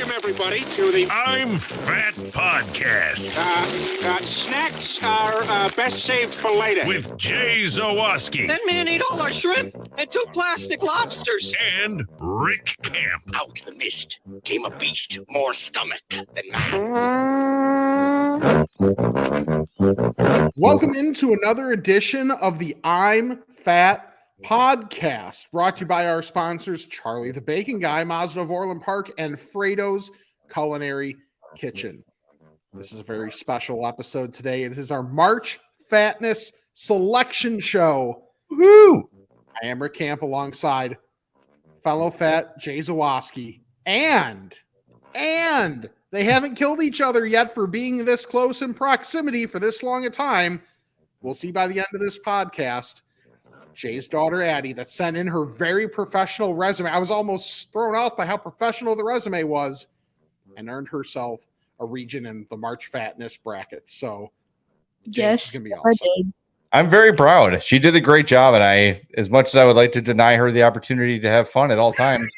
Welcome, everybody, to the I'm Fat Podcast. Snacks are best saved for later. With Jay Zawoski. That man ate all our shrimp and 2 plastic lobsters. And Rick Camp. Out of the mist came a beast, more stomach than man. Welcome into another edition of the I'm Fat Podcast, brought to you by our sponsors, Charlie the Bacon Guy, Mazda of Orland Park, and Frato's Culinary Kitchen. This is a very special episode today. This is our March Fatness Selection Show. Woo! I am Rick Camp alongside fellow fat Jay Zawoski. And they haven't killed each other yet for being this close in proximity for this long a time. We'll see by the end of this podcast. Jay's daughter, Addie, that sent in her very professional resume. I was almost thrown off by how professional the resume was, and earned herself a region in the March Fatness bracket. So, yes, gonna be awesome. I'm very proud. She did a great job, and I, as much as I would like to deny her the opportunity to have fun at all times,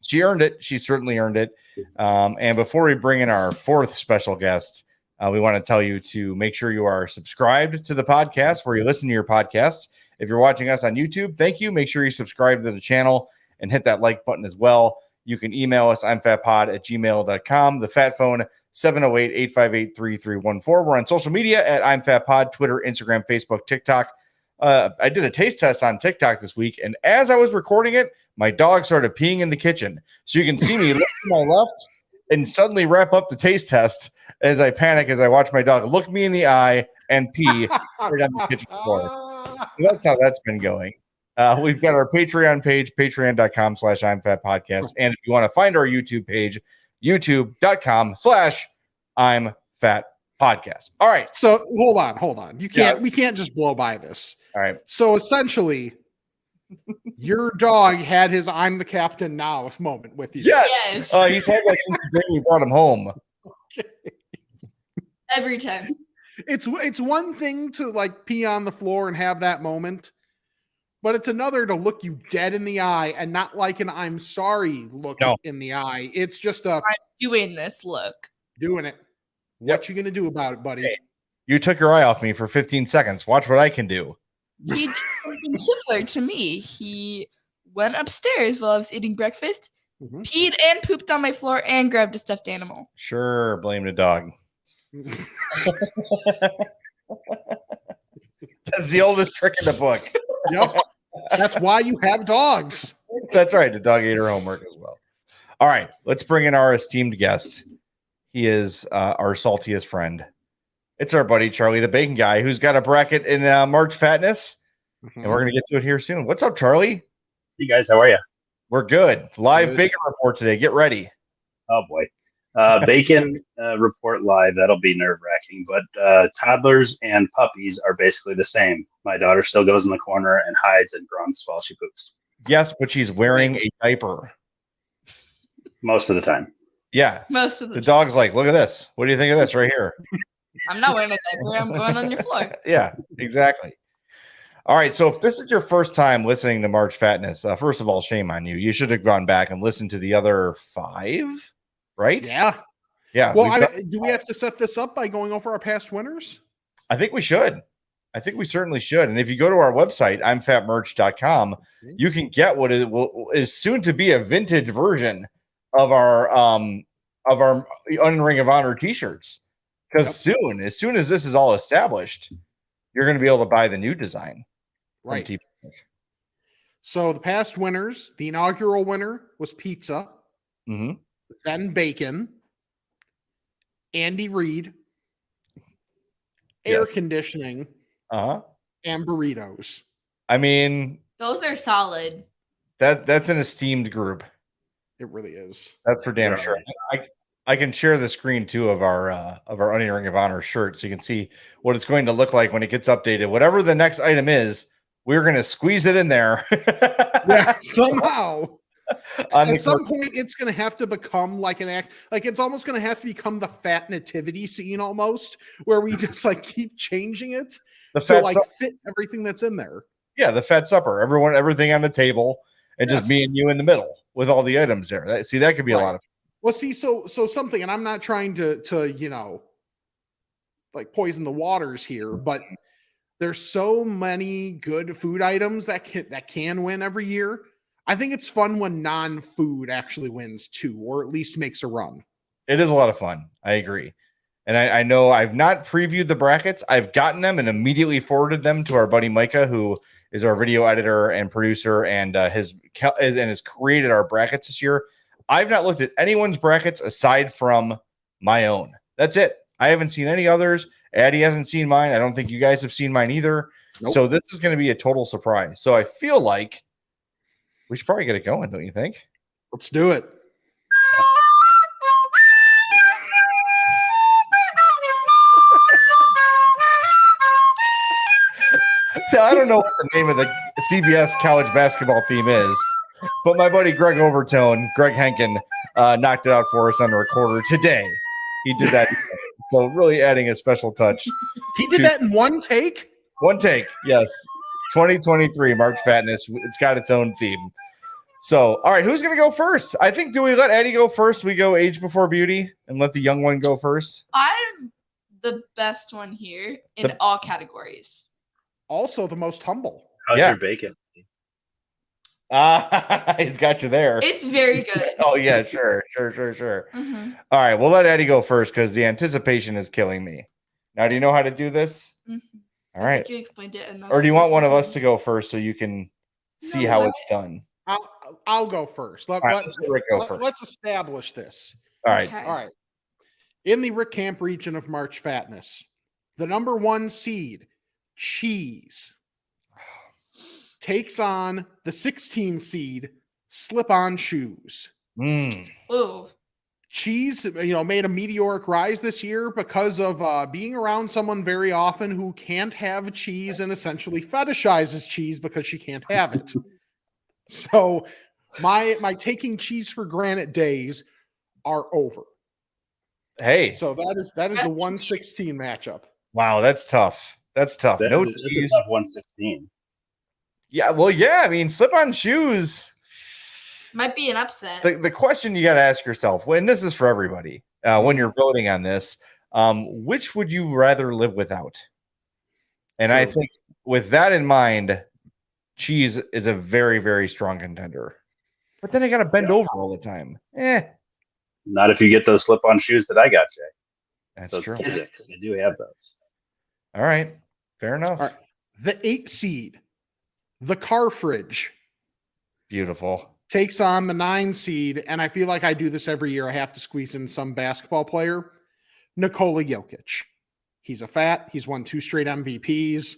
she earned it. She certainly earned it. And before we bring in our fourth special guest, we want to tell you to make sure you are subscribed to the podcast where you listen to your podcasts. If you're watching us on YouTube, thank you. Make sure you subscribe to the channel and hit that like button as well. You can email us, imfatpod@gmail.com. The fat phone, 708-858-3314. We're on social media at imfatpod, Twitter, Instagram, Facebook, TikTok. I did a taste test on TikTok this week, and as I was recording it, my dog started peeing in the kitchen. So you can see me look to my left and suddenly wrap up the taste test as I panic as I watch my dog look me in the eye and pee right on the kitchen floor. So that's how that's been going. We've got our Patreon page, patreon.com/I'mFatPodcast. And if you want to find our YouTube page, youtube.com/I'mFatPodcast. All right. So hold on. We can't just blow by this. All right. So essentially, your dog had his "I'm the captain now" moment with you. Yes. He's had that since the day we brought him home. Okay. Every time. It's one thing to like pee on the floor and have that moment, but it's another to look you dead in the eye and not like an "I'm sorry" look in the eye. It's just I'm doing this look. Doing it. What you gonna do about it, buddy? Hey, you took your eye off me for 15 seconds. Watch what I can do. He did something similar to me. He went upstairs while I was eating breakfast, peed and pooped on my floor, and grabbed a stuffed animal. Sure, blame the dog. That's the oldest trick in the book. Yep. That's why you have dogs. That's right. The dog ate her homework as well. All right. Let's bring in our esteemed guest. He is our saltiest friend. It's our buddy, Charlie the Bacon Guy, who's got a bracket in March Fatness. And we're going to get to it here soon. What's up, Charlie? Hey, guys. How are you? We're good. Live bacon report today. Get ready. Oh, boy. Bacon report live. That'll be nerve-wracking. But toddlers and puppies are basically the same. My daughter still goes in the corner and hides and grunts while she poops. Yes, but she's wearing a diaper. Most of the time. Yeah. Most of the dog's like, look at this. What do you think of this right here? I'm not wearing a diaper. I'm going on your floor. Yeah, exactly. All right. So if this is your first time listening to March Fatness, first of all, shame on you. You should have gone back and listened to the other 5, right? Yeah. Yeah. Well, do we have to set this up by going over our past winners? I think we should. I think we certainly should. And if you go to our website, imfatmerch.com, you can get what is soon to be a vintage version of our Ring of Honor t-shirts. Because as soon as this is all established, you're going to be able to buy the new design. Right. So the past winners, the inaugural winner was pizza, then bacon, Andy Reid, air conditioning, and burritos. I mean, those are solid. That's an esteemed group. It really is. That's for damn sure. I can share the screen too of our Ring of Honor shirt, so you can see what it's going to look like when it gets updated. Whatever the next item is, we're going to squeeze it in there. Yeah, somehow. At some point, it's going to have to become like an act. Like it's almost going to have to become the fat nativity scene, almost, where we just like keep changing it fit everything that's in there. Yeah, the fat supper. Everything on the table, and just me and you in the middle with all the items there. That could be a lot of fun. Well, see, so something, and I'm not trying to like poison the waters here, but there's so many good food items that can win every year. I think it's fun when non-food actually wins too, or at least makes a run. It is a lot of fun. I agree. And I know I've not previewed the brackets. I've gotten them and immediately forwarded them to our buddy Micah, who is our video editor and producer and has created our brackets this year. I've not looked at anyone's brackets aside from my own. That's it. I haven't seen any others. Addie hasn't seen mine. I don't think you guys have seen mine either. Nope. So this is going to be a total surprise. So I feel like we should probably get it going, don't you think? Let's do it. Now, I don't know what the name of the CBS college basketball theme is, but my buddy Greg Henkin, knocked it out for us on the recorder today. He did that. So really adding a special touch. He did that in one take? One take, yes. 2023 March Fatness. It's got its own theme. So, all right, who's going to go first? I think, do we let Addie go first? We go age before beauty and let the young one go first? I'm the best one here in all categories. Also the most humble. How's your bacon? He's got you there. It's very good. Oh, yeah, sure. Mm-hmm. All right, we'll let Addie go first because the anticipation is killing me. Now, do you know how to do this? Mm-hmm. All right. I think you explained it enough. Or do you want one of us to go first so you can see how it's done? I'll go first. Let's go first. Let's establish this. All right. Okay. All right. In the Rick Camp region of March Fatness, the number 1 seed, cheese, takes on the 16 seed, slip-on shoes. Ooh. Cheese, made a meteoric rise this year because of being around someone very often who can't have cheese and essentially fetishizes cheese because she can't have it. So my taking cheese for granted days are over. Hey. So that is the 116 matchup. Wow, that's tough. That's tough. That's no a cheese. tough 116. Yeah, well, yeah. I mean, slip-on shoes might be an upset. The question you got to ask yourself, and this is for everybody, when you're voting on this, which would you rather live without? And I think with that in mind, cheese is a very, very strong contender. But then I got to bend over all the time. Not if you get those slip-on shoes that I got, Jay. That's those true. Physics, they do have those. All right. Fair enough. All right. The 8 seed, the car fridge. Beautiful. Takes on the 9 seed, and I feel like I do this every year. I have to squeeze in some basketball player. Nikola Jokic. He's a fat. He's won 2 straight MVPs.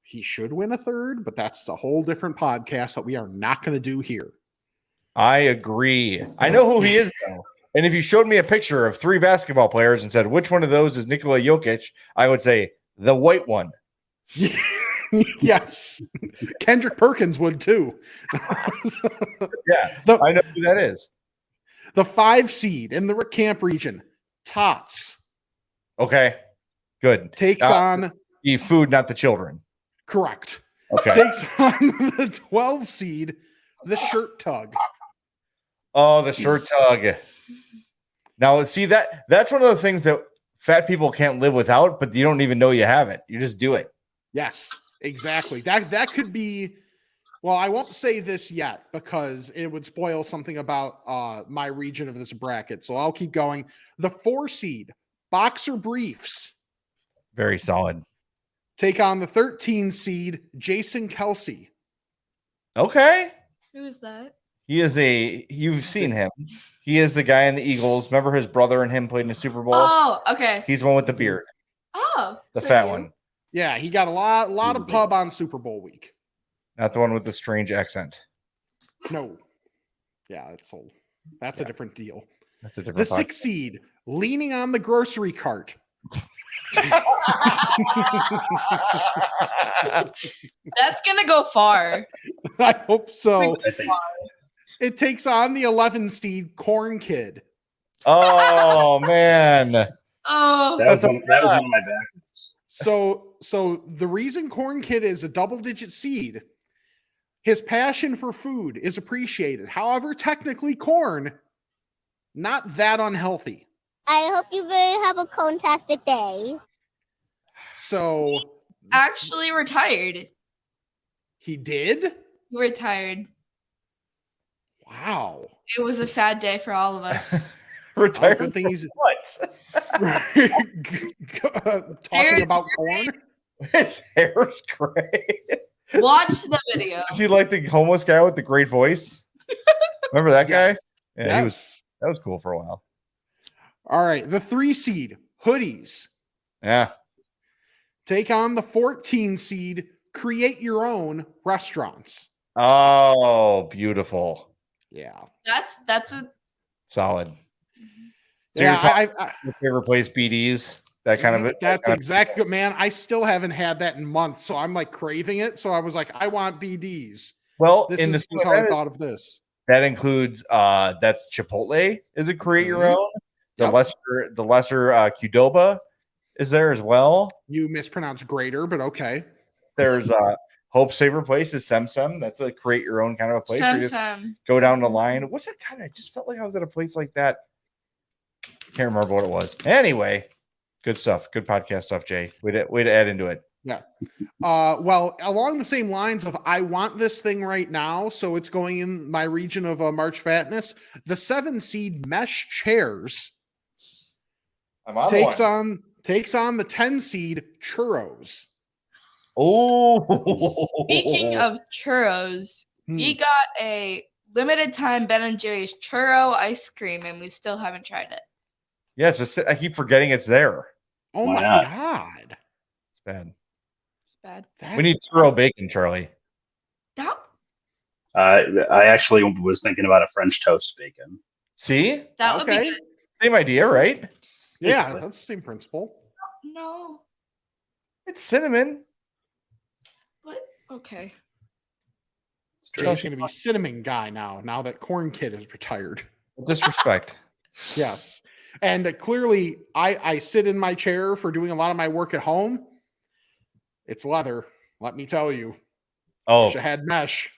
He should win a 3rd, but that's a whole different podcast that we are not going to do here. I agree. I know who he is, though. And if you showed me a picture of 3 basketball players and said, which one of those is Nikola Jokic, I would say the white one. Yes. Kendrick Perkins would too. Yeah, I know who that is. The 5 seed in the Rick Camp region, Tots. Okay, good. Takes on the food, not the children. Correct. Okay. Takes on the 12 seed, the Shirt Tug. Oh, the Shirt Tug. Now, see, that's one of those things that fat people can't live without, but you don't even know you have it. You just do it. Yes, exactly. That could be, well, I won't say this yet because it would spoil something about my region of this bracket. So I'll keep going. The 4 seed, Boxer Briefs. Very solid. Take on the 13 seed, Jason Kelsey. Okay. Who is that? You've seen him. He is the guy in the Eagles. Remember his brother and him played in the Super Bowl? Oh, okay. He's the one with the beard. Oh, the fat one. Yeah, he got a lot of pub on Super Bowl week. Not the one with the strange accent. No. Yeah, that's a different deal. That's a different. The 6 seed, leaning on the grocery cart. That's gonna go far. I hope so. It takes on the 11 seed, Corn Kid. Oh man. Oh, that was one of my backups. So the reason Corn Kid is a double-digit seed, his passion for food is appreciated. However, technically corn, not that unhealthy. I hope you will have a fantastic day. So Actually retired. he did? He retired. Wow. It was a sad day for all of us. Retired. Good thing he's what? talking about corn. His hair's gray. Watch the video. Is he like the homeless guy with the great voice? Remember that guy? Yeah, Yes. that was cool for a while. All right. The 3 seed hoodies Yeah. take on the 14 seed create your own restaurants. Oh, beautiful. Yeah. That's a Solid. So Yeah. you're talking your favorite place, BD's, that kind of it. That's exactly good, man. I still haven't had that in months, so I'm like craving it. So I was like, I want BD's. Well, This in is the how I thought of this. that includes that's Chipotle is a create your Mhm. own. The Yep. lesser Qdoba is there as well. You mispronounced greater, but okay. There's Hope's favorite place is Sem. That's a create your own kind of a place. Where you just Sem. go down the line. What's that kind of? I just felt like I was at a place like that. Can't remember what it was. Anyway, good stuff. Good podcast stuff, Jay. Way to add into it. Yeah. Well, along the same lines of I want this thing right now, so it's going in my region of March Fatness. The 7 seed mesh chairs I'm on takes one. on the 10 seed churros. Oh, Speaking of churros, we Hmm. got a limited time Ben & Jerry's churro ice cream, and we still haven't tried it. yeah, it's just I keep forgetting it's there. Oh Why my not? god. It's bad. It's bad. We need churro bacon, Charlie. That I actually was thinking about a French toast bacon. See, would Okay. be good. same idea, right? Yeah, Basically. that's the same principle. No, It's cinnamon. but okay. It's true. Jay's going to be cinnamon guy now that Corn Kid is retired. Disrespect. Yes. And clearly, I sit in my chair for doing a lot of my work at home. It's leather. Let me tell you. Oh, Wish I had mesh.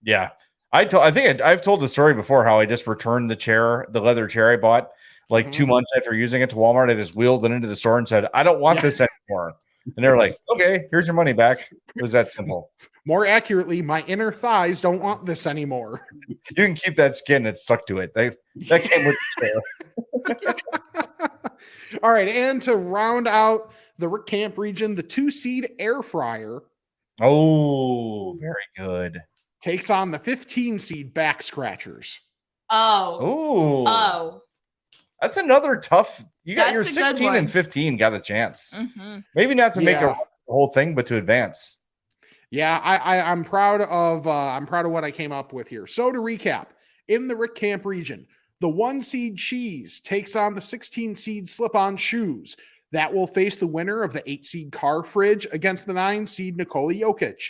yeah. I've told the story before how I just returned the leather chair I bought like Mhm. 2 months after using it to Walmart. I just wheeled it into the store and said, I don't want Yeah. this anymore. And they're like, okay, here's your money back. It was that simple. More accurately, my inner thighs don't want this anymore. You can keep that skin that's stuck to it. That came with the chair. All right. And to round out the Rick Camp region, the 2 seed air fryer Oh, very good. takes on the 15 seed back scratchers. Oh. Oh, that's another tough. You got your That's a good 16 one. and 15 got a chance. Mm-hmm. Maybe not to make Yeah. a whole thing, but to advance. Yeah, I'm proud of what I came up with here. So to recap, in the Rick Camp region, the 1 seed cheese takes on the 16 seed slip-on shoes. That will face the winner of the 8 seed car fridge against the 9 seed Nikola Jokic.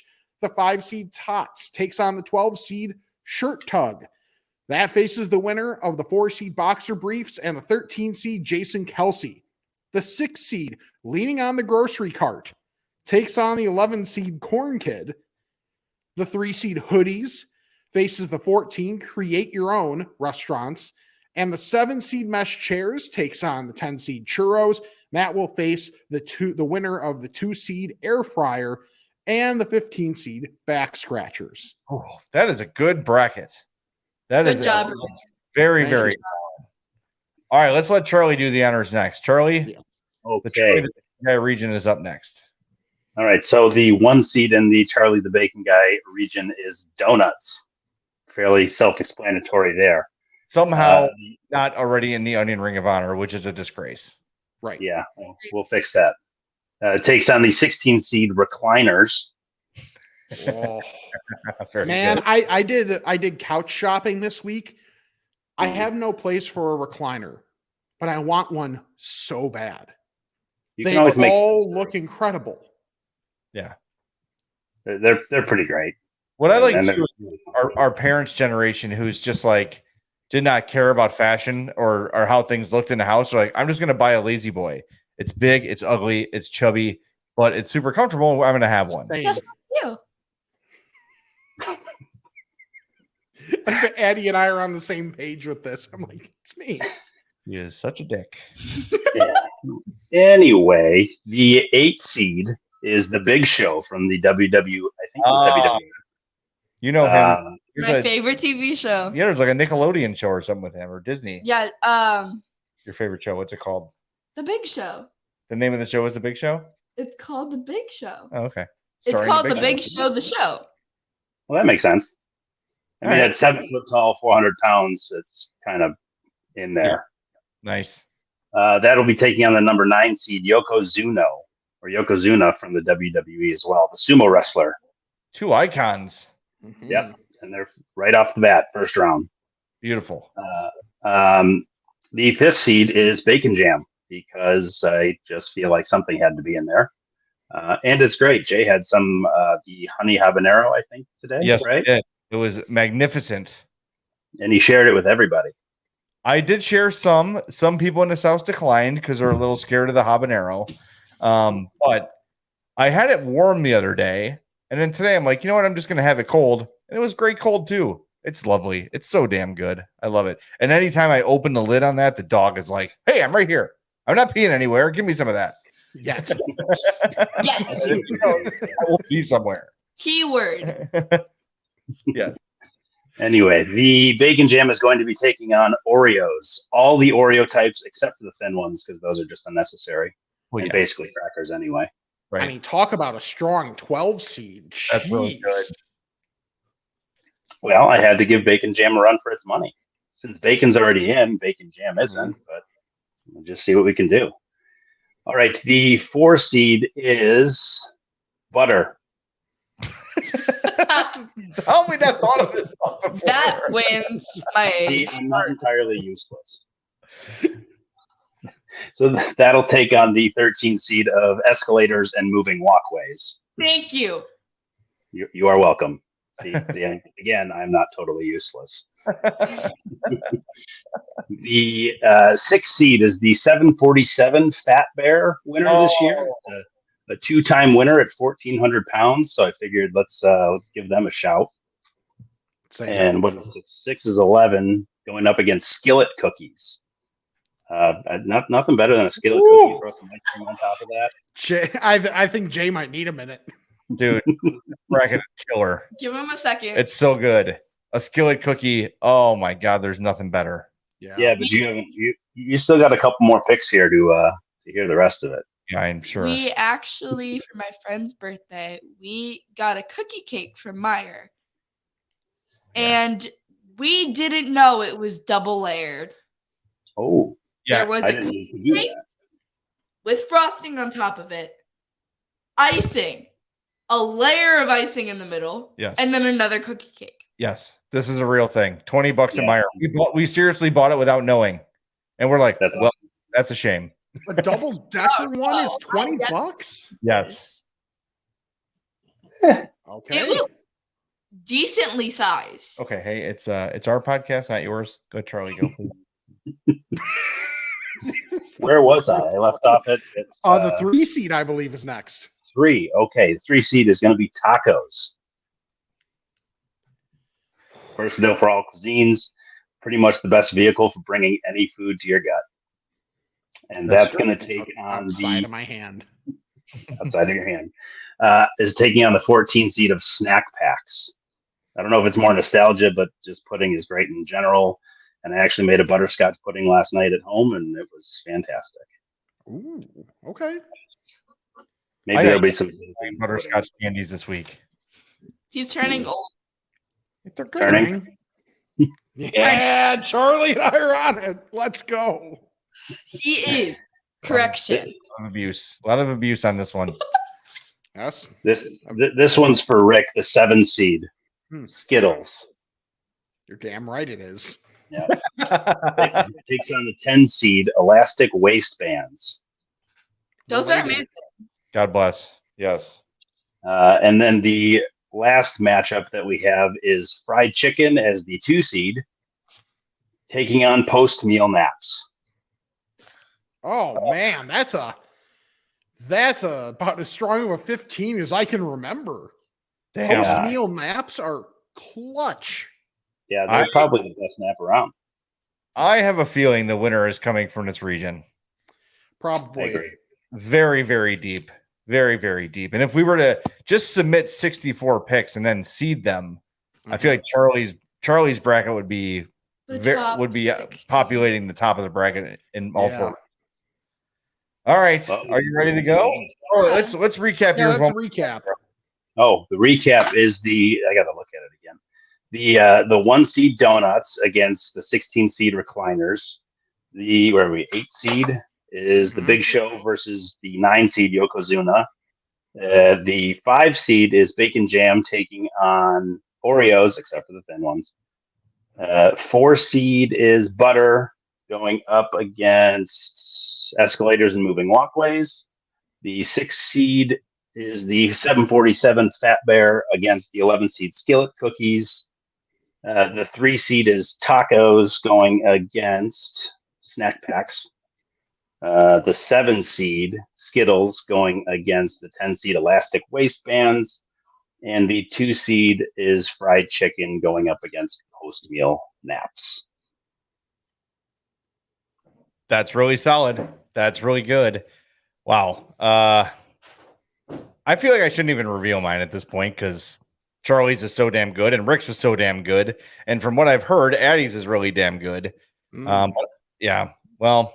The 5 seed tots takes on the 12 seed shirt tug. That faces the winner of the 4 seed boxer briefs and the 13 seed Jason Kelsey. The 6 seed leaning on the grocery cart takes on the 11 seed Corn Kid. The 3 seed hoodies faces the 14 create your own restaurants. And the 7 seed mesh chairs takes on the 10 seed churros. That will face the winner of the 2 seed air fryer and the 15 seed back scratchers. Oh, that is a good bracket. That Good is job. very, Thank very you. solid. All right, let's let Charlie do the honors next. Charlie, Yeah. the Charlie Okay. the Bacon Guy region is up next. All right. So the 1 seed in the Charlie the Bacon Guy region is donuts. Fairly self-explanatory there. Somehow not already in the Onion Ring of Honor, which is a disgrace. Right. Yeah, we'll fix that. It takes on the 16 seed recliners. Oh. Very Man, good. I did couch shopping this week. I have no place for a recliner, but I want one so bad. You They can always make. all look incredible. Yeah. They're pretty great. What I like And too is our parents' generation who's just like did not care about fashion or how things looked in the house. They're like, I'm just gonna buy a Lazy Boy. It's big, it's ugly, it's chubby, but it's super comfortable. I'm gonna have one. Same. Just like you. I bet Addie and I are on the same page with this. I'm like, it's me. He is such a dick. Yeah. Anyway, the 8 seed is the Big Show from the WW. I think it was WWE. You know him. My favorite TV show. Yeah, there's like a Nickelodeon show or something with him, or Disney. Yeah. Your favorite show? What's it called? The Big Show. The name of the show is The Big Show? It's called The Big Show. Oh, okay. It's called The Big Show, the show. Well, that makes sense. I mean, at 7 foot tall, 400 pounds, it's kind of in there. Yeah. Nice. That'll be taking on the number 9 seed, Yokozuna from the WWE as well, the sumo wrestler. 2 icons. Mm-hmm. Yep. And they're right off the bat, first round. Beautiful. The 5th seed is Bacon Jam because I just feel like something had to be in there. And it's great. Jay had some the honey habanero, I think, today. Yes, right? It was magnificent. And he shared it with everybody. I did share some. Some people in this house declined because they're a little scared of the habanero. But I had it warm the other day. And then today I'm like, you know what? I'm just going to have it cold. And it was great cold too. It's lovely. It's so damn good. I love it. And anytime I open the lid on that, the dog is like, hey, I'm right here. I'm not peeing anywhere. Give me some of that. Yes. Yes. I will pee somewhere. Keyword. Yes. Anyway, the Bacon Jam is going to be taking on Oreos. All the Oreo types except for the thin ones because those are just unnecessary. Well, and basically crackers anyway. Right. I mean, talk about a strong 12 seed. That's really good. Well, I had to give Bacon Jam a run for its money. Since Bacon's already in, Bacon Jam isn't, but we'll just see what we can do. All right, the 4 seed is Butter. How have we not thought of this stuff before? That wins my I'm not entirely useless. So that'll take on the 13 seed of Escalators and Moving Walkways. Thank you. You are welcome. See, again, I'm not totally useless. The 6th seed is the 747 Fat Bear winner this year. A 2-time winner at 1,400 pounds. So I figured let's give them a shout. And what is it? 6 is 11 going up against Skillet Cookies. Nothing better than a Skillet cookie. Throw some ice cream on top of that. Jay, I think Jay might need a minute. Dude, bracket is killer. Give him a second. It's so good. A Skillet cookie. Oh my God, there's nothing better. Yeah, but you still got a couple more picks here to hear the rest of it. Yeah, I'm sure. We actually, for my friend's birthday, we got a cookie cake from Meyer. And we didn't know it was double layered. Oh. Yeah, there was a cookie cake with frosting on top of it, icing, a layer of icing in the middle, yes, and then another cookie cake. Yes, this is a real thing. $20 at Meyer. We seriously bought it without knowing, and we're like, that's well, awesome. That's a shame. A double decker one is $20. Yes. Okay. It was decently sized. Okay. Hey, it's our podcast, not yours. Go, Charlie. Go, please. Where was I left off at the 3 seed, I believe, is next. 3. Okay, the 3 seed is going to be tacos. Versatile for all cuisines. Pretty much the best vehicle for bringing any food to your gut. And that's going to take on outside of my hand. Outside of your hand. Is taking on the 14 seed of snack packs. I don't know if it's more nostalgia, but just pudding is great in general. And I actually made a butterscotch pudding last night at home, and it was fantastic. Ooh, okay. Maybe there'll be some butterscotch candies this week. He's turning old. They're good. Turning? Yeah, Charlie and I are on it. Let's go. He is. Correction. A lot of abuse on this one. Yes. This one's for Rick, the 7 seed. Skittles. You're damn right it is. Yeah. It takes on the 10 seed elastic waistbands. Those are amazing. God bless. Yes. And then the last matchup that we have is fried chicken as the 2 seed, taking on post-meal naps. Oh man, that's about as strong of a 15 as I can remember. Damn. Post-meal naps are clutch. Yeah, they're probably the best nap around. I have a feeling the winner is coming from this region. Probably. I agree. Very, very deep. Very, very deep. And if we were to just submit 64 picks and then seed them, I feel like Charlie's bracket would be populating the top of the bracket in all four. All right. Well, are you ready to go? Oh, let's recap yours. Let's recap. Oh, the recap is I got to look at it again. The 1 seed Donuts against the 16 seed Recliners. The 8 seed is the Big Show versus the 9 seed Yokozuna. The 5 seed is Bacon Jam taking on Oreos, except for the thin ones. 4 seed is Butter going up against Escalators and Moving Walkways. The 6 seed is the 747 Fat Bear against the 11 seed Skillet Cookies. The 3 seed is Tacos going against Snack Packs. The 7 seed Skittles going against the 10 seed Elastic Waistbands. And the 2 seed is Fried Chicken going up against Post Meal Naps. That's really solid. That's really good. Wow. I feel like I shouldn't even reveal mine at this point because Charlie's is so damn good and Rick's was so damn good. And from what I've heard, Addie's is really damn good. But yeah, well.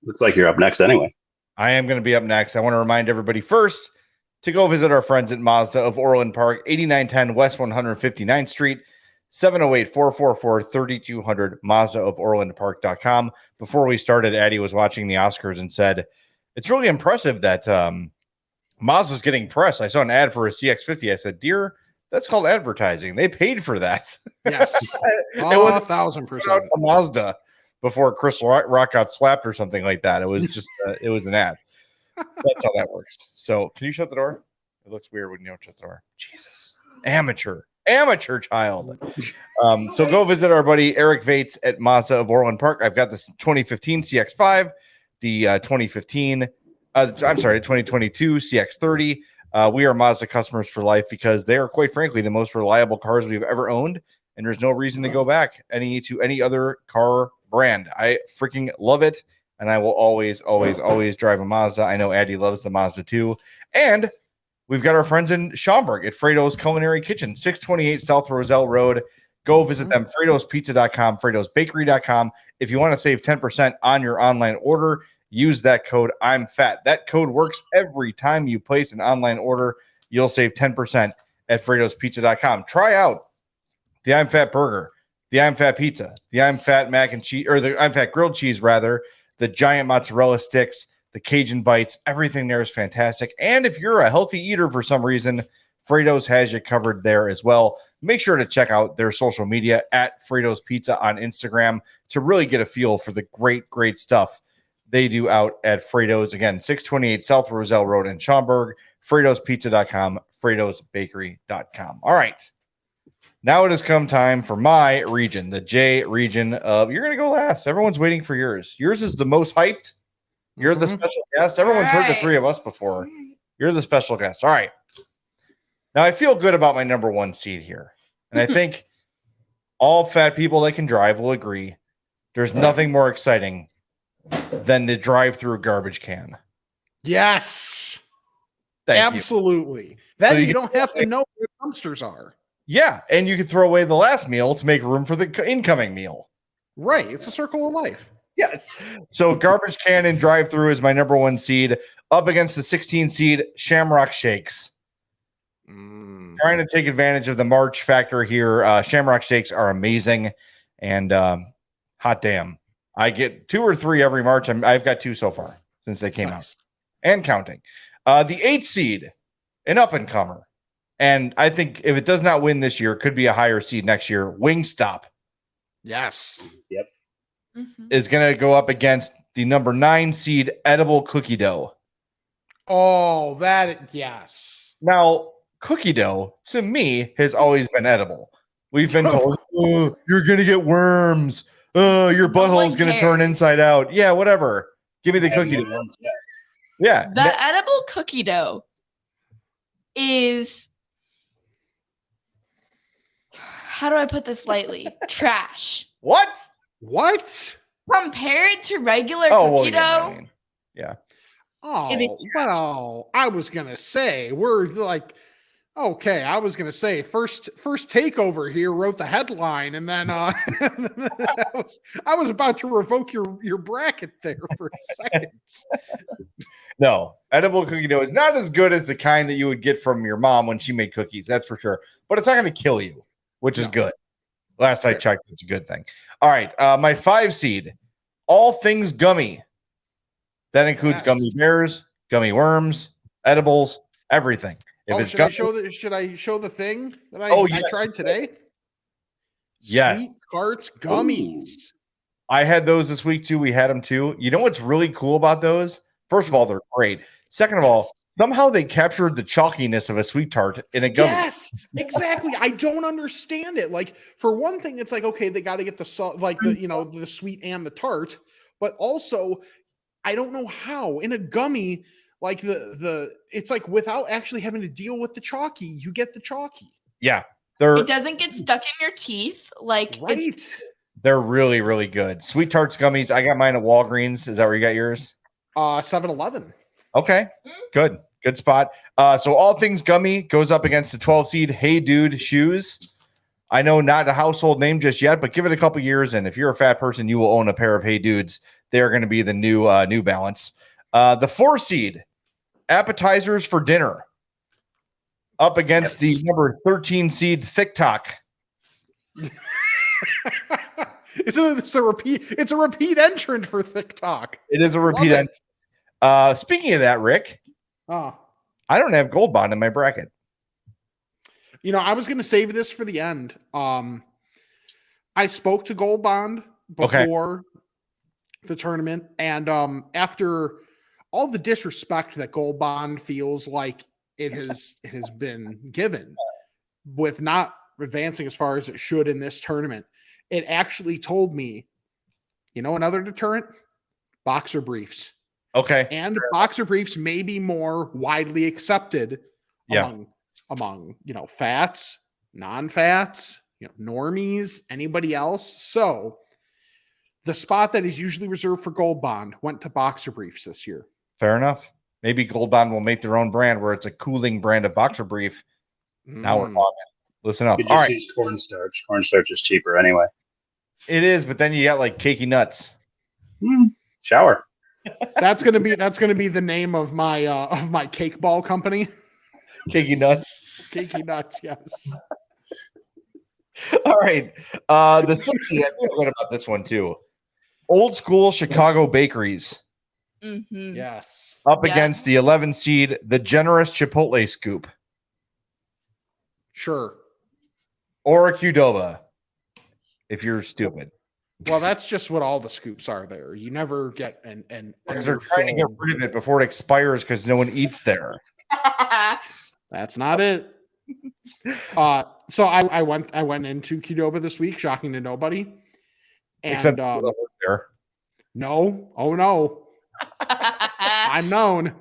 Looks like you're up next anyway. I am going to be up next. I want to remind everybody first to go visit our friends at Mazda of Orland Park, 8910 West 159th Street, 708-444-3200, Mazda of OrlandPark.com. Before we started, Addie was watching the Oscars and said, it's really impressive that Mazda's getting press. I saw an ad for a CX-50. I said, dear, that's called advertising. They paid for that. Yes. It was 1,000%. Mazda before Chris Rock got slapped or something like that. It was just, it was an ad. That's how that works. So can you shut the door? It looks weird when you don't shut the door. Jesus. Amateur child. So go visit our buddy Eric Vates at Mazda of Orland Park. I've got this 2015 CX-5, the 2022 CX-30. We are Mazda customers for life because they are, quite frankly, the most reliable cars we've ever owned, and there's no reason to go back to any other car brand. I freaking love it, and I will always drive a Mazda. I know Addie loves the Mazda too. And we've got our friends in Schaumburg at Frato's Culinary Kitchen, 628 South Roselle Road. Go visit them, FratosPizza.com, FratosBakery.com. If you want to save 10% on your online order, use that code I'm Fat. That code works every time you place an online order. You'll save 10% at FratosPizza.com. Try out the I'm Fat Burger, the I'm Fat Pizza, the I'm Fat Mac and Cheese, or the I'm Fat Grilled Cheese, rather, the giant mozzarella sticks, the Cajun bites. Everything there is fantastic. And if you're a healthy eater for some reason, Fratos has you covered there as well. Make sure to check out their social media at Fratos Pizza on Instagram to really get a feel for the great stuff they do out at Fratos. Again, 628 South Roselle Road in Schaumburg, FratosPizza.com, FratosBakery.com. All right. Now it has come time for my region, the J region of, you're going to go last. Everyone's waiting for yours. Yours is the most hyped. You're the special guest. Everyone's heard the three of us before. You're the special guest. All right. Now I feel good about my number 1 seed here. And I think all fat people that can drive will agree. There's nothing more exciting than the drive-through garbage can. Yes. Thank Absolutely. you. Then So you don't have to know where the dumpsters are. Yeah, and you can throw away the last meal to make room for the incoming meal. Right. It's a circle of life. Yes. So garbage can and drive-through is my number 1 seed up against the 16 seed Shamrock Shakes. Trying to take advantage of the March factor here. Shamrock Shakes are amazing. And hot damn. I get 2 or 3 every March. I've got 2 so far since they came out and counting. The 8 seed, an up-and-comer. And I think if it does not win this year, it could be a higher seed next year. Wingstop. Yes. Yep. Is going to go up against the number 9 seed edible cookie dough. Oh, yes. Now, cookie dough, to me, has always been edible. We've been told, oh, you're going to get worms. Your butthole is going to turn inside out. Yeah, whatever. Give me the cookie dough. Yeah. The edible cookie dough is how do I put this lightly? Trash. What? What? Compared to regular Oh, well, cookie yeah, dough, I mean, yeah. Oh, It is trash. well, I was gonna say we're like, okay, I was gonna say first takeover here wrote the headline, and then I was about to revoke your bracket there for a second. No, edible cookie dough is not as good as the kind that you would get from your mom when she made cookies. That's for sure. But it's not going to kill you, which is good. Last I checked, it's a good thing. All right, my 5 seed, all things gummy. That includes gummy bears, gummy worms, edibles, everything. If it's should gummy, I show the thing that I tried today? Yes. Sweet Tarts gummies. I had those this week too. We had them too. You know what's really cool about those? First of all, they're great. Second of all, somehow they captured the chalkiness of a sweet tart in a gummy. Yes, exactly. I don't understand it. Like, for one thing, it's like, okay, they got to get the salt, like the sweet and the tart, but also I don't know how in a gummy, like it's like without actually having to deal with the chalky, you get the chalky. Yeah. It doesn't get stuck in your teeth. Like, They're really, really good. Sweet Tarts gummies. I got mine at Walgreens. Is that where you got yours? 7-Eleven. Okay. Good. Good spot. So all things gummy goes up against the 12 seed Hey Dude shoes. I know not a household name just yet, but give it a couple years, and if you're a fat person, you will own a pair of Hey Dudes. They're going to be the New Balance. The 4 seed appetizers for dinner up against the number 13 seed Thick Talk. It's a repeat entrant for Thick Talk. It is a repeat entrant. Speaking of that, Rick, I don't have Gold Bond in my bracket. I was going to save this for the end. I spoke to Gold Bond before the tournament, and after all the disrespect that Gold Bond feels like it has been given with not advancing as far as it should in this tournament, it actually told me, another deterrent, boxer briefs. Okay. And boxer briefs may be more widely accepted among fats, non-fats, normies, anybody else. So the spot that is usually reserved for Gold Bond went to boxer briefs this year. Fair enough. Maybe Gold Bond will make their own brand where it's a cooling brand of boxer brief. Now we're talking. Listen up. You just use cornstarch. Cornstarch is cheaper anyway. It is, but then you got like cakey nuts. Shower. That's gonna be the name of my cake ball company. Cakey nuts. Cakey nuts, yes. All right. The 6 seed, I feel good about this one too. Old school Chicago bakeries. Mm-hmm. Yes. Up against the 11 seed, the generous Chipotle scoop. Sure. Or a Qdoba, if you're stupid. Well, that's just what all the scoops are there. You never get an because they're trying to get rid of it before it expires because no one eats there. That's not it. So I went into Qdoba this week, shocking to nobody. And Except there. No. Oh no. I'm known.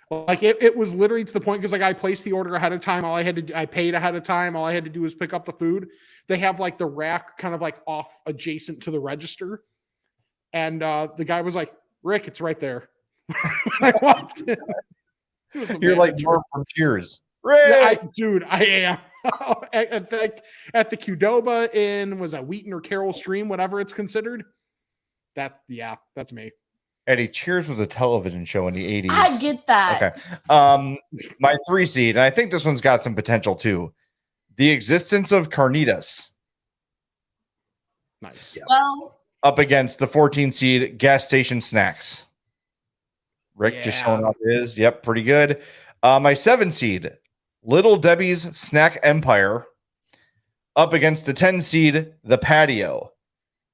Like it was literally to the point because like I placed the order ahead of time. I paid ahead of time. All I had to do was pick up the food. They have like the rack kind of like off adjacent to the register. And the guy was like, Rick, it's right there. I walked in. You're like Norm from Cheers. Rick! Yeah, I am. at the Qdoba in, was that Wheaton or Carroll Stream, whatever it's considered. That's me. Eddie, Cheers was a television show in the 80s. I get that. Okay. My 3 seed, and I think this one's got some potential too. The existence of carnitas. Nice. Yeah. Well, up against the 14 seed gas station snacks. Rick just showing off his. Yep, pretty good. My 7 seed, Little Debbie's Snack Empire, up against the 10 seed, the Patio.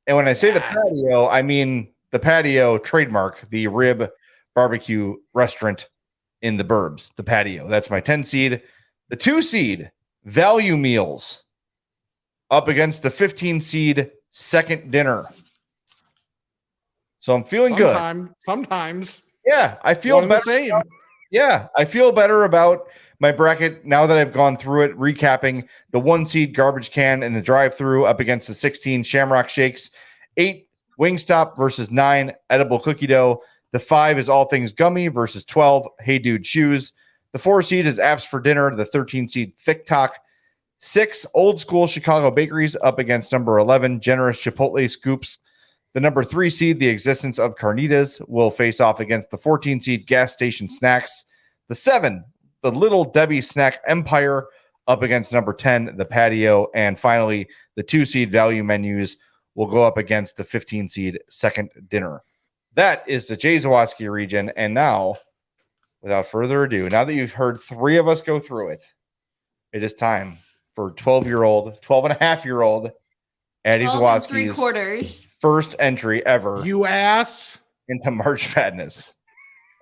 And when I say the Patio, I mean the Patio trademark, the rib barbecue restaurant in the burbs, the Patio. That's my 10 seed. The 2 seed, Value Meals, up against the 15 seed, Second Dinner. So I'm feeling good. Sometimes. Yeah, I feel better. Yeah, I feel better about my bracket now that I've gone through it, recapping the 1 seed Garbage Can in the drive-through up against the 16 Shamrock Shakes, 8 Wingstop versus 9 Edible Cookie Dough. The 5 is All Things Gummy versus 12 Hey Dude Shoes. The 4 seed is Apps for Dinner. The 13 seed Thick Talk. 6 Old School Chicago Bakeries up against number 11 Generous Chipotle Scoops. The number 3 seed, The Existence of Carnitas, will face off against the 14 seed Gas Station Snacks. The 7, the Little Debbie Snack Empire, up against number 10, The Patio. And finally, the 2 seed Value Menus will go up against the 15 seed Second Dinner. That is the Jay Zawaski region. And now, without further ado, now that you've heard 3 of us go through it, it is time for 12 and a half year old Addie 12 Zawaski's 3/4. first entry ever You ass. into March Madness.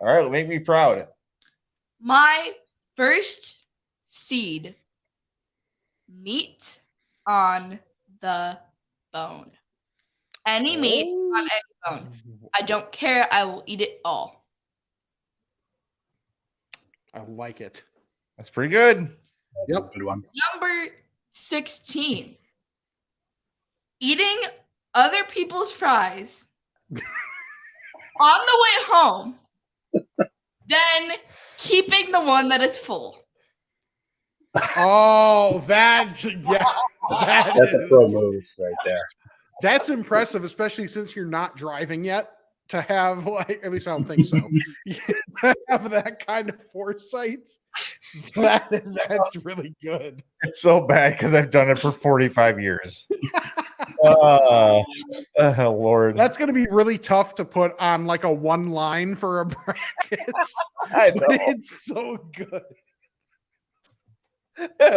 All right, make me proud. My first seed, meat on the bone. Any meat on any bone. I don't care. I will eat it all. I like it. That's pretty good. Yep. Good one. Number 16. Eating other people's fries on the way home, then keeping the one that is full. Oh, that's yeah. That's a pro move right there. That's impressive, especially since you're not driving yet. To have, like, at least I don't think so. To have that kind of foresight, that's really good. It's so bad because I've done it for 45 years. Lord. That's going to be really tough to put on like a one line for a bracket. I know. But it's so good.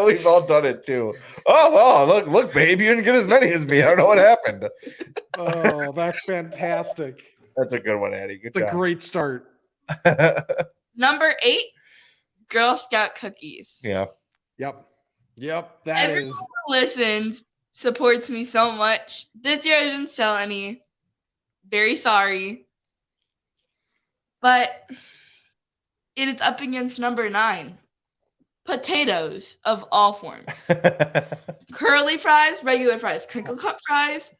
We've all done it too. Oh, look, babe, you didn't get as many as me. I don't know what happened. Oh, that's fantastic. That's a good one, Addie. Good It's a job. great start. Number 8, Girl Scout cookies. Yeah. Yep. That Everyone is. who listens supports me so much. This year I didn't sell any. Very sorry. But it is up against number 9. Potatoes of all forms. Curly fries, regular fries, crinkle cut fries,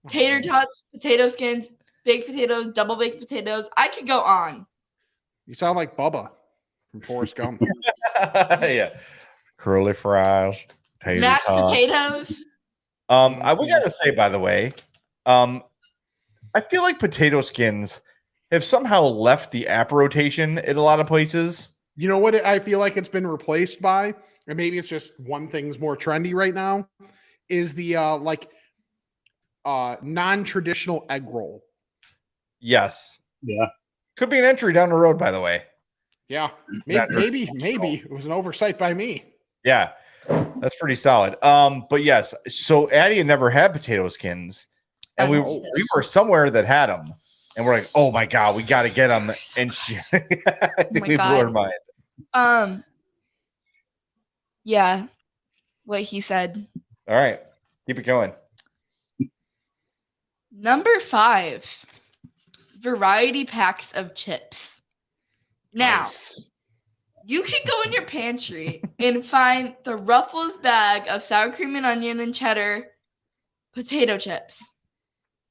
tater tots, potato skins, baked potatoes, double baked potatoes. I could go on. You sound like Bubba from Forrest Gump. Yeah. Curly fries, tater Mashed tots. potatoes. We gotta say, by the way, I feel like potato skins have somehow left the app rotation in a lot of places. You know what I feel like it's been replaced by, and maybe it's just one thing's more trendy right now, is the non-traditional egg roll. Yes. Yeah. Could be an entry down the road, by the way. Yeah, Not maybe it was an oversight by me. Yeah. That's pretty solid. But yes, so Addie had never had potato skins, and we were somewhere that had them, and we're like, oh my God, we got to get them. And she, I think we blew her mind. Yeah, what he said. All right, keep it going. Number 5, variety packs of chips. Now, Nice. you can go in your pantry and find the Ruffles bag of sour cream and onion and cheddar potato chips.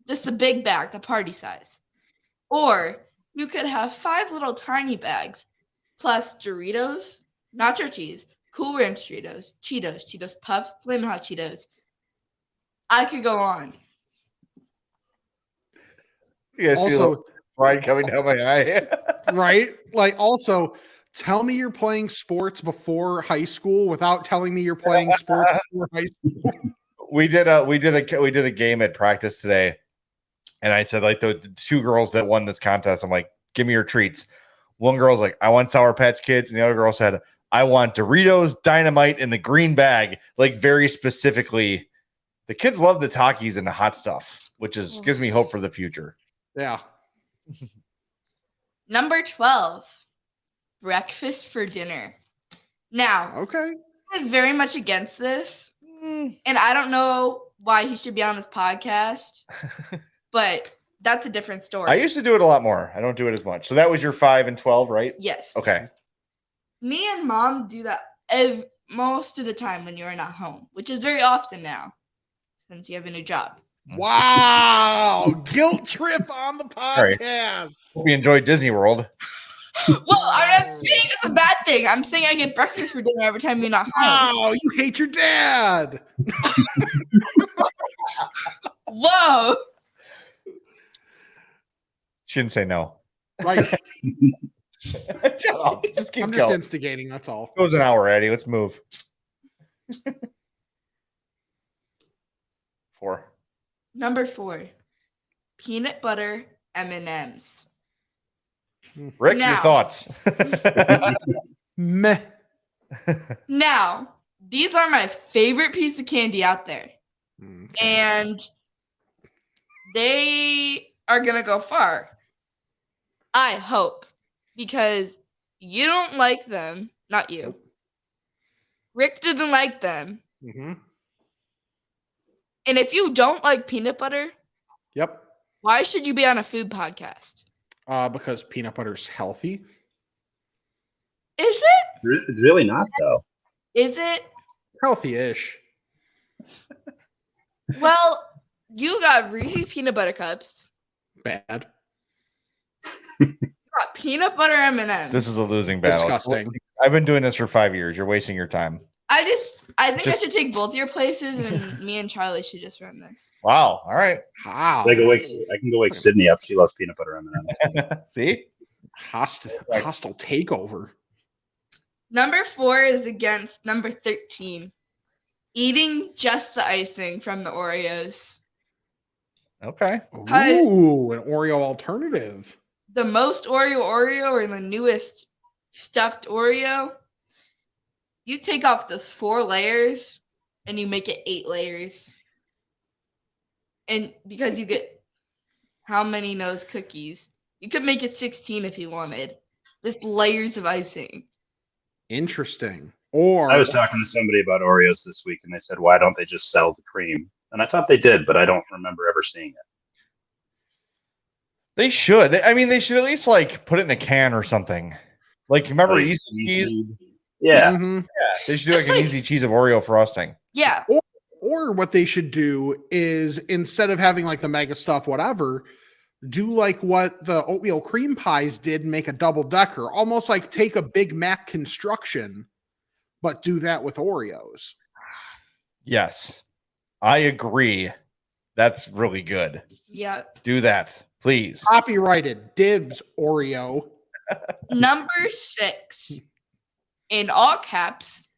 Just a big bag, the party size. Or you could have 5 little tiny bags plus Doritos, nacho cheese, Cool Ranch Cheetos, Cheetos Puffs, Flamin' Hot Cheetos. I could go on. You guys see a Also, little pride coming down my eye. right? Like, also, tell me you're playing sports before high school without telling me you're playing sports before high school. We did a game at practice today, and I said, like, the 2 girls that won this contest, I'm like, give me your treats. One girl's like, I want Sour Patch Kids, and the other girl said, I want Doritos, Dynamite, in the green bag, like very specifically. The kids love the Takis and the hot stuff, which gives me hope for the future. Yeah. Number 12, breakfast for dinner. Now, Okay. he is very much against this, and I don't know why he should be on this podcast, but that's a different story. I used to do it a lot more. I don't do it as much. So that was your 5 and 12, right? Yes. Okay. Me and Mom do that most of the time when you're not home, which is very often now since you have a new job. Wow. Guilt trip on the right. podcast. Hope you enjoyed Disney World. Well, I'm not saying it's a bad thing. I'm saying I get breakfast for dinner every time you're not home. Wow. You hate your dad. Whoa. She didn't say no. Right. Shut up. Just keep I'm just going. instigating. That's all. It was an hour, Addie. Let's move. 4. Number 4, peanut butter M&Ms. Rick, your Now. thoughts. Meh. Now, these are my favorite piece of candy out there. And they are going to go far. I hope. Because you don't like them. Not you. Rick doesn't like them. Mm-hmm. And if you don't like peanut butter, Yep. why should you be on a food podcast? Because peanut butter's healthy. Is it? It's really not, though. Is it? Healthy-ish. Well, you got Reese's peanut butter cups. Bad. You got peanut butter M&Ms. This is a losing battle. Disgusting. I've been doing this for 5 years. You're wasting your time. I think I Just- should take both your places, and me and Charlie should just run this. Wow. All right. How? I can go wake Sydney up. She loves peanut butter M&Ms. See? Hostile takeover. Number 4 is against number 13. Eating just the icing from the Oreos. Okay. Ooh, an Oreo alternative. The most Oreo or the newest stuffed Oreo. You take off those 4 layers and you make it 8 layers. And because you get how many nose cookies, you could make it 16 if you wanted. Just layers of icing. Interesting. Or I was talking to somebody about Oreos this week, and they said, why don't they just sell the cream? And I thought they did, but I don't remember ever seeing it. They should. I mean, they should at least like put it in a can or something. Like, remember Like, Easy Cheese? Yeah. Mhm. They should do Just like an like- Easy Cheese of Oreo frosting. Yeah. Or what they should do is instead of having like the mega stuff, whatever, do like what the oatmeal cream pies did and make a double decker, almost like take a Big Mac construction, but do that with Oreos. Yes. I agree. That's really good. Yeah. Do that, please. Copyrighted dibs Oreo. Number 6. In all caps,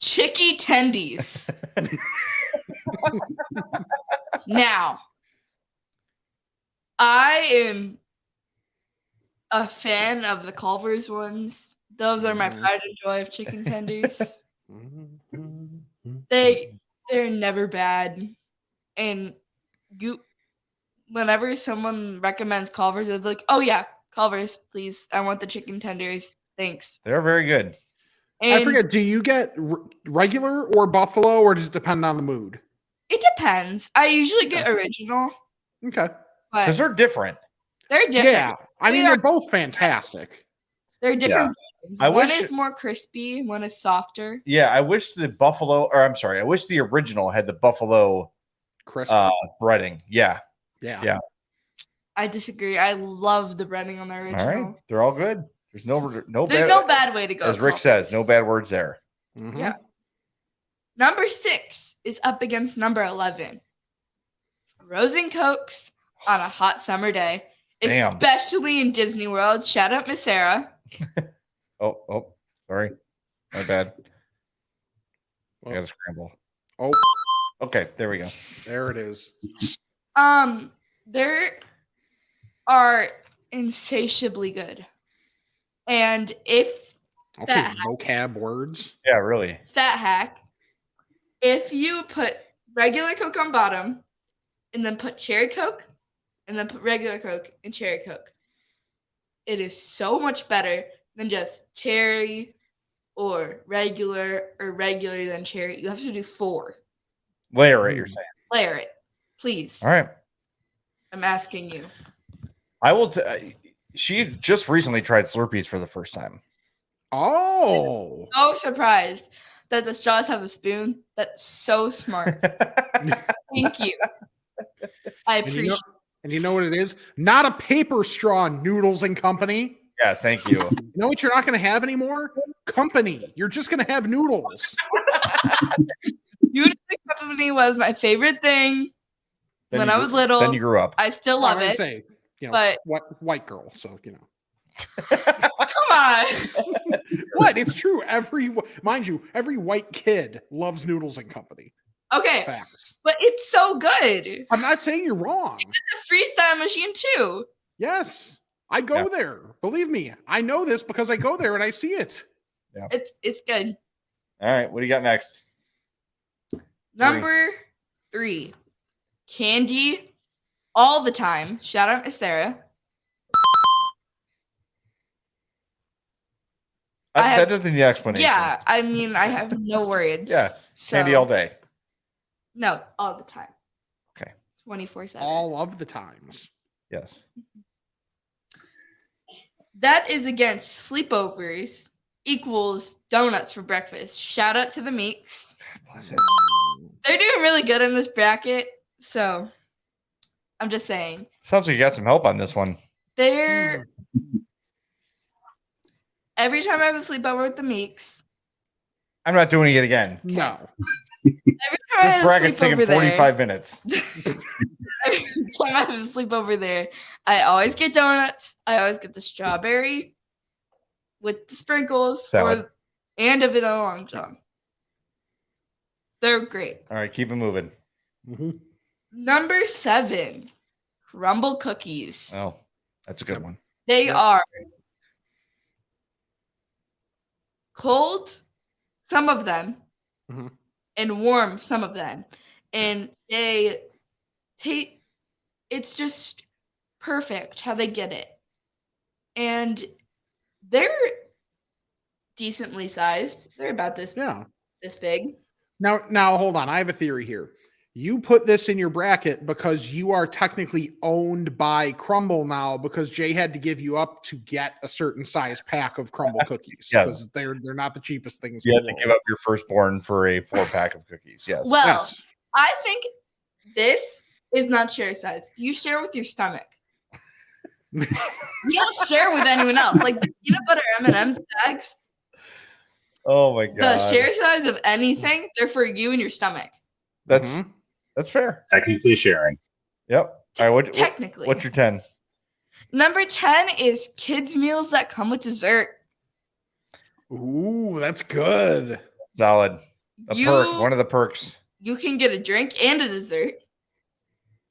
Chicky Tendies. Now, I am a fan of the Culver's ones. Those are my pride and joy of chicken tenders. They're never bad. And whenever someone recommends Culver's, it's like, oh yeah, Culver's, please. I want the chicken tenders. Thanks. They're very good. And I forget, do you get regular or buffalo, or does it depend on the mood? it depends. I usually get original, Okay. but Because they're different. they're different. Yeah. I mean, They they're are- both fantastic. They're different. brands. I One wish- is more crispy, one is softer. Yeah, I wish the I wish the original had the buffalo Crisp. breading. Yeah. yeah. I disagree. I love the breading on the original. All right. They're all good. There's no There's no bad way to go. as Rick says, no bad words there. Mhm. Yeah. Number 6 is up against number 11. Frozen Cokes on a hot summer day, Damn. especially in Disney World. Shout out Miss Sarah. Oh, sorry. My bad. I Well, gotta scramble. oh, Okay, there we go. there it is. There are insatiably good. And if Okay, That- vocab words. Yeah, really. that hack, if you put regular Coke on bottom and then put cherry Coke and then put regular Coke and cherry Coke, it is so much better than just cherry or regular then cherry. You have to do 4. Layer it, you're saying. Layer it, please. All right. I'm asking you. I will. She just recently tried Slurpees for the first time. Oh. So surprised that the straws have a spoon. That's so smart. Thank you. I appreciate. And you know what it is? Not a paper straw, Noodles and Company. Yeah, thank you. You know what you're not going to have anymore? Company. You're just going to have noodles. Noodles and Company was my favorite thing when I was little. Then you grew up. I still Well, love I it. say, you know, but white girl. So, you know. come on. What? It's true. Mind you, every white kid loves Noodles and Company. Okay. Facts. But it's so good. I'm not saying you're wrong. It's a freestyle machine too. Yes. I go there. Believe me. I know this because I go there and I see it. Yeah. It's good. All right. What do you got next? Number 3. Candy all the time. Shout out to Sarah. That doesn't need explanation. Yeah, I mean, I have no words. Yeah, candy all day. No, all the time. Okay. 24/7. All of the times. Yes. That is against sleepovers equals donuts for breakfast. Shout out to the Meeks. They're doing really good in this bracket, so I'm just saying. Sounds like you got some help on this one. They're every time I have a sleepover with the Meeks. I'm not doing it again. No. Every time I This have a bracket's taking sleepover 45 minutes. Every time I have a sleepover there, I always get donuts. I always get the strawberry with the sprinkles Salad. and a vanilla long john. They're great. All right, keep it moving. Mm-hmm. Number 7, crumble cookies. Oh, that's a good one. They are cold, some of them, and warm, some of them. And they take, it's just perfect how they get it. And they're decently sized. They're about this big. Now hold on. I have a theory here. You put this in your bracket because you are technically owned by Crumble now because Jay had to give you up to get a certain size pack of Crumble cookies because they're not the cheapest things. You have to give up your firstborn for a 4-pack of cookies. Yes. Well, I think this is not share size. You share with your stomach. You don't share with anyone else. Like the peanut butter M&M's bags. Oh my god. The share size of anything, they're for you and your stomach. That's fair. Technically sharing. Yep. All right. Technically. What's your 10? Number 10 is kids' meals that come with dessert. Ooh, that's good. Solid. Perk. One of the perks. You can get a drink and a dessert.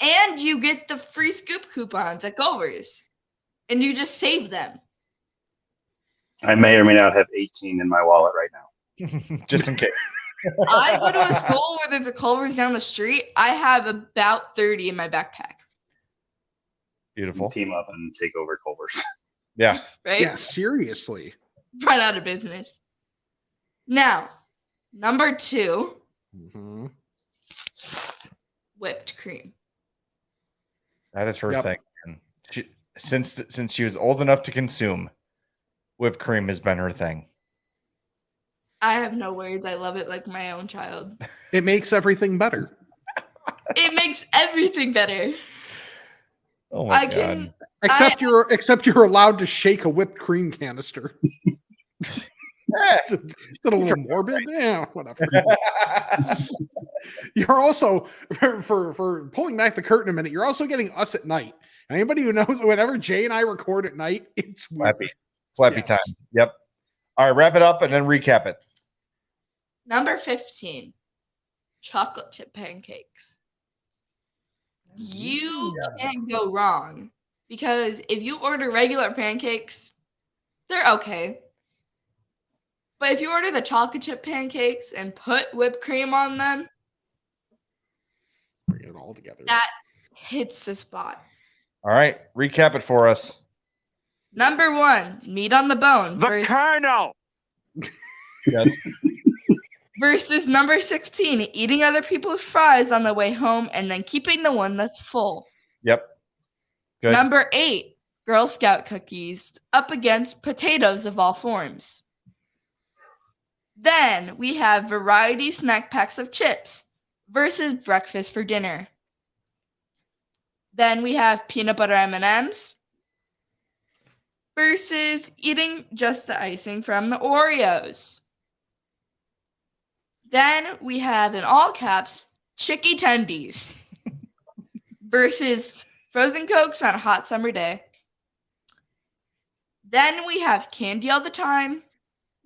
And you get the free scoop coupons at Culver's. And you just save them. I may or may not have 18 in my wallet right now. Just in case. I go to a school where there's a Culver's down the street. I have about 30 in my backpack. Beautiful. Team up and take over Culver's. Yeah. Right? Yeah, seriously. Run out of business. Now, number 2, whipped cream. That is her thing. Since she was old enough to consume, whipped cream has been her thing. I have no words. I love it like my own child. It makes everything better. It makes everything better. Oh my god. Except you're allowed to shake a whipped cream canister. Is it a little morbid? Yeah, whatever. You're also for pulling back the curtain a minute. You're also getting us at night. Anybody who knows, whenever Jay and I record at night, it's Slappy time. Yep. All right, wrap it up and then recap it. Number 15, chocolate chip pancakes. You can't go wrong because if you order regular pancakes, they're okay. But if you order the chocolate chip pancakes and put whipped cream on them, bring it all together. That hits the spot. All right, recap it for us. Number 1, meat on the bone. The Colonel. Yes. Versus number 16, eating other people's fries on the way home and then keeping the one that's full. Yep. Good. Number 8, Girl Scout cookies up against potatoes of all forms. Then we have variety snack packs of chips versus breakfast for dinner. Then we have peanut butter M&Ms versus eating just the icing from the Oreos. Then we have in all caps Chicky Tendies versus frozen Cokes on a hot summer day. Then we have candy all the time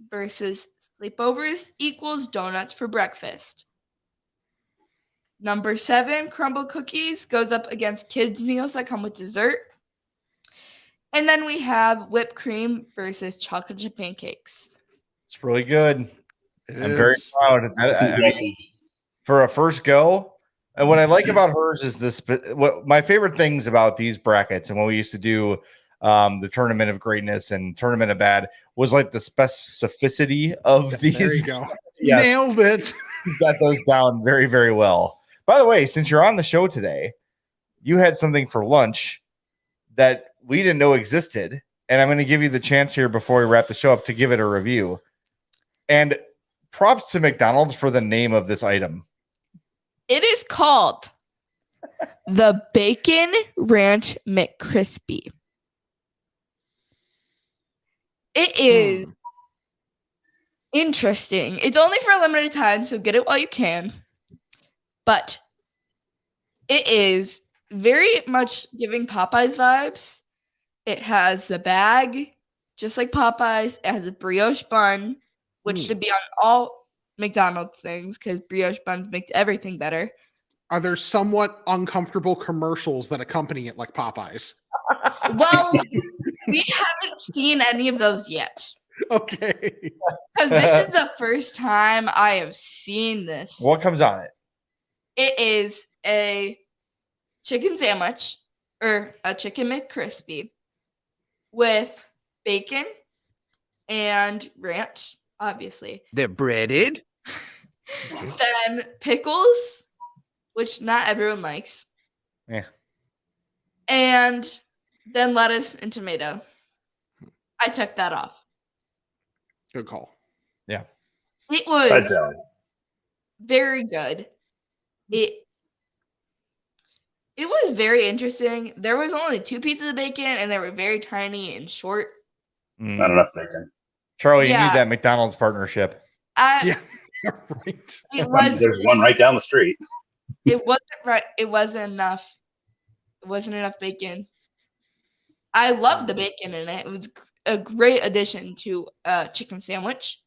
versus sleepovers equals donuts for breakfast. Number 7, crumble cookies goes up against kids' meals that come with dessert. And then we have whipped cream versus chocolate chip pancakes. It's really good. It I'm very is. proud. I mean, for a first go. And what I like about hers is this. What my favorite things about these brackets and when we used to do the tournament of greatness and tournament of bad was like the specificity of these. There you go. Yes. Nailed it. He's got those down very, very well. By the way, since you're on the show today, you had something for lunch that we didn't know existed. And I'm going to give you the chance here before we wrap the show up to give it a review. And props to McDonald's for the name of this item. It is called the Bacon Ranch McCrispy. It is interesting. It's only for a limited time, so get it while you can. But it is very much giving Popeyes vibes. It has the bag, just like Popeyes. It has a brioche bun, which should be on all McDonald's things because brioche buns make everything better. Are there somewhat uncomfortable commercials that accompany it like Popeyes? Well, we haven't seen any of those yet. Okay. Because this is the first time I have seen this. What comes on it? It is a chicken sandwich or a chicken McCrispy with bacon and ranch, obviously. They're breaded. Then pickles, which not everyone likes. Yeah. And then lettuce and tomato. I took that off. Good call. Yeah. It was But, very good. It was very interesting. There was only 2 pieces of bacon, and they were very tiny and short. not enough bacon. Charlie, you Yeah. need that McDonald's partnership. Yeah. Right. It was. There's one right down the street. It wasn't right. It wasn't enough. It wasn't enough bacon. I loved the bacon in it. It was a great addition to a chicken sandwich,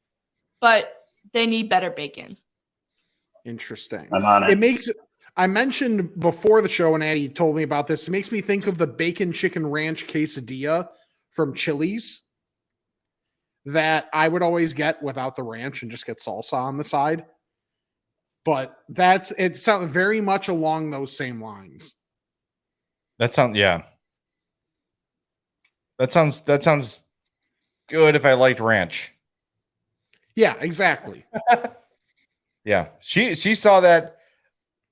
but they need better bacon. Interesting. I'm on it. I mentioned before the show, and Addie told me about this. It makes me think of the bacon chicken ranch quesadilla from Chili's that I would always get without the ranch and just get salsa on the side. But it sounds very much along those same lines. That sounds good if I liked ranch. Yeah, exactly. Yeah. She saw that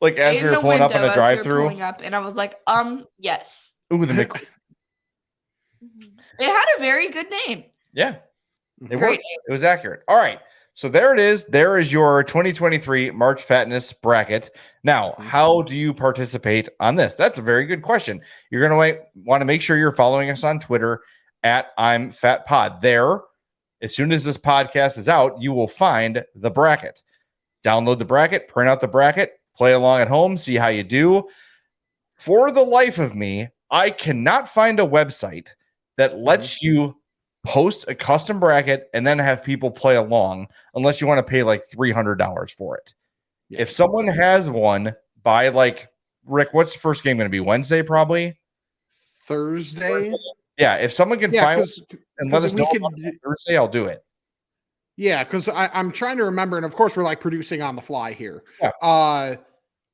like as In we were the pulling up in window a as we were drive-through. pulling up, and I was like, yes. Ooh, It had a very good name. yeah. It Great. worked. It was accurate. All right. So there it is. There is your 2023 March Fatness bracket. Now, how do you participate on this? That's a very good question. You're going to want to make sure you're following us on Twitter at I'm Fat Pod. There, as soon as this podcast is out, you will find the bracket. Download the bracket, print out the bracket, play along at home, see how you do. For the life of me, I cannot find a website that lets you post a custom bracket and then have people play along unless you want to pay like $300 for it. Yeah. If someone has one by like Rick, what's the first game going to be? Wednesday, probably Thursday. Yeah. If someone can find one and let us know about it Thursday, I'll do it. Yeah, because I'm trying to remember, and of course we're like producing on the fly here. Yeah.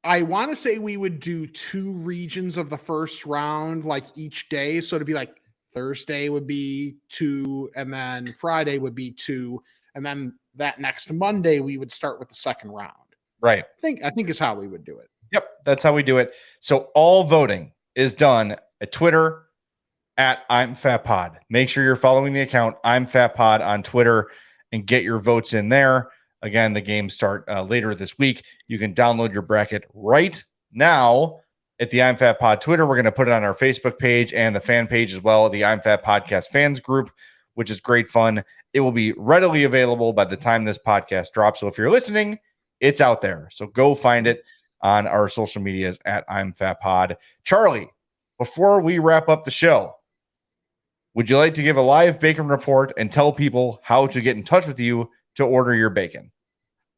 I want to say we would do 2 regions of the first round, like each day. So it'd be like Thursday would be 2, and then Friday would be 2, and then that next Monday we would start with the second round. Right. I think is how we would do it. Yep. That's how we do it. So all voting is done at Twitter at I'm Fat Pod. Make sure you're following the account I'm Fat Pod on Twitter. and get your votes in there. Again, the games start later this week. You can download your bracket right now at the I'm Fat Pod Twitter. We're going to put it on our Facebook page and the fan page as well, the I'm Fat Podcast fans group, which is great fun. It will be readily available by the time this podcast drops. So if you're listening, it's out there. So go find it on our social medias at I'm Fat Pod. Charlie, before we wrap up the show, would you like to give a live bacon report and tell people how to get in touch with you to order your bacon?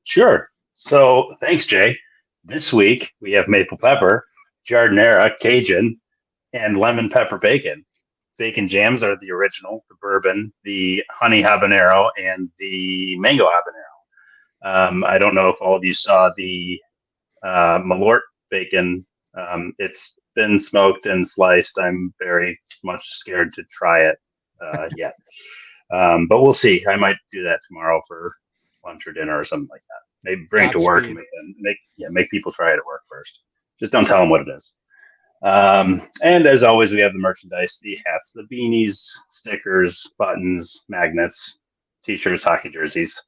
Sure. So thanks, Jay. This week we have maple pepper, giardiniera, Cajun, and lemon pepper bacon. Bacon jams are the original, the bourbon, the honey habanero, and the mango habanero. I don't know if all of you saw the Malort bacon. It's been smoked and sliced. I'm very much scared to try it yet. But we'll see. I might do that tomorrow for lunch or dinner or something like that. Maybe bring it to work and make people try it at work first. Just don't tell them what it is. And as always, we have the merchandise, the hats, the beanies, stickers, buttons, magnets, t-shirts, hockey jerseys.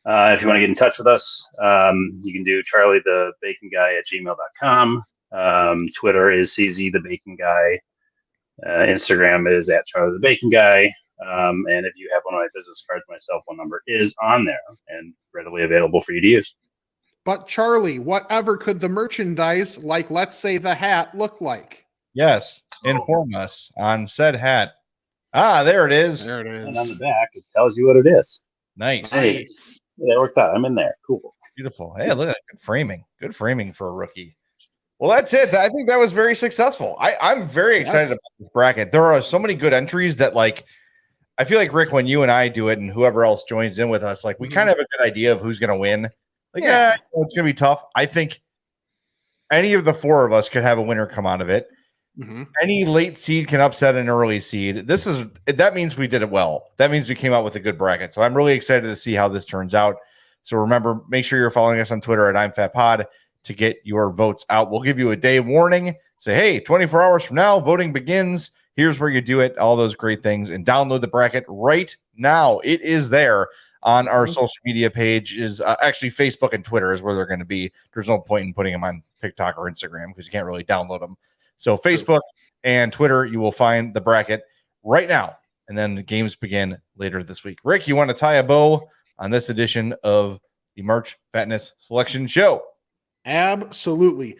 If you want to get in touch with us, you can do Charlie the Bacon Guy at gmail.com. Twitter is CZ the Bacon Guy. Instagram is at Charlie the Bacon Guy. And if you have one of my business cards, my cell phone number is on there and readily available for you to use. But Charlie, whatever could the merchandise, like let's say the hat, look like? Yes, inform us on said hat. Ah, there it is. There it is. And on the back, it tells you what it is. Nice. Hey, that worked out. I'm in there. Cool. Beautiful. Hey, look at that. Good framing. Good framing for a rookie. Well, that's it. I think that was very successful. I'm very excited about this bracket. There are so many good entries that, like, I feel like, Rick, when you and I do it and whoever else joins in with us, like, we kind of have a good idea of who's going to win. Like, it's going to be tough. I think any of the four of us could have a winner come out of it. Mm-hmm. Any late seed can upset an early seed. That means we did it well. That means we came out with a good bracket. So I'm really excited to see how this turns out. So remember, make sure you're following us on Twitter at I'mFatPod to get your votes out. We'll give you a day warning. Say, hey, 24 hours from now, voting begins. Here's where you do it. All those great things. And download the bracket right now. It is there on our social media page. Is actually Facebook and Twitter is where they're going to be. There's no point in putting them on TikTok or Instagram because you can't really download them. So Facebook and Twitter, you will find the bracket right now. And then the games begin later this week. Rick, you want to tie a bow on this edition of the March Fatness Selection Show? Absolutely.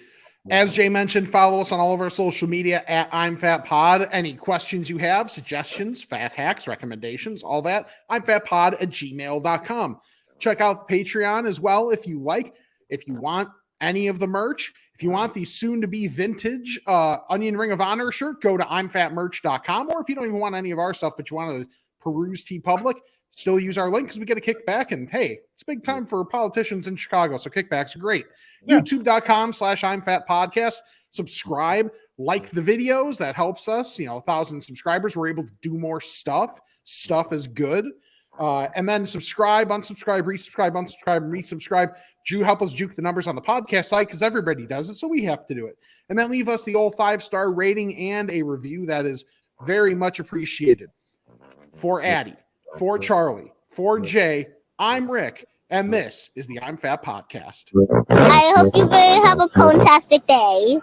As Jay mentioned, follow us on all of our social media at I'mFatPod. Any questions you have, suggestions, fat hacks, recommendations, all that, I'mFatPod@gmail.com. Check out Patreon as well if you like. If you want any of the merch, if you want the soon-to-be vintage Onion Ring of Honor shirt, go to I'mFatMerch.com. Or if you don't even want any of our stuff, but you want to peruse TeePublic, still use our link because we get a kickback. And hey, it's big time for politicians in Chicago, so kickbacks are great. Yeah. YouTube.com/I'mFatPodcast. Subscribe, like the videos. That helps us. 1,000 subscribers. We're able to do more stuff. Stuff is good. And then subscribe, unsubscribe, resubscribe, unsubscribe, and resubscribe. Help us juke the numbers on the podcast site because everybody does it, so we have to do it. And then leave us the old 5-star rating and a review. That is very much appreciated. For Addie, for Charlie, for Jay, I'm Rick, and this is the I'm Fat Podcast. I hope you have a fantastic day.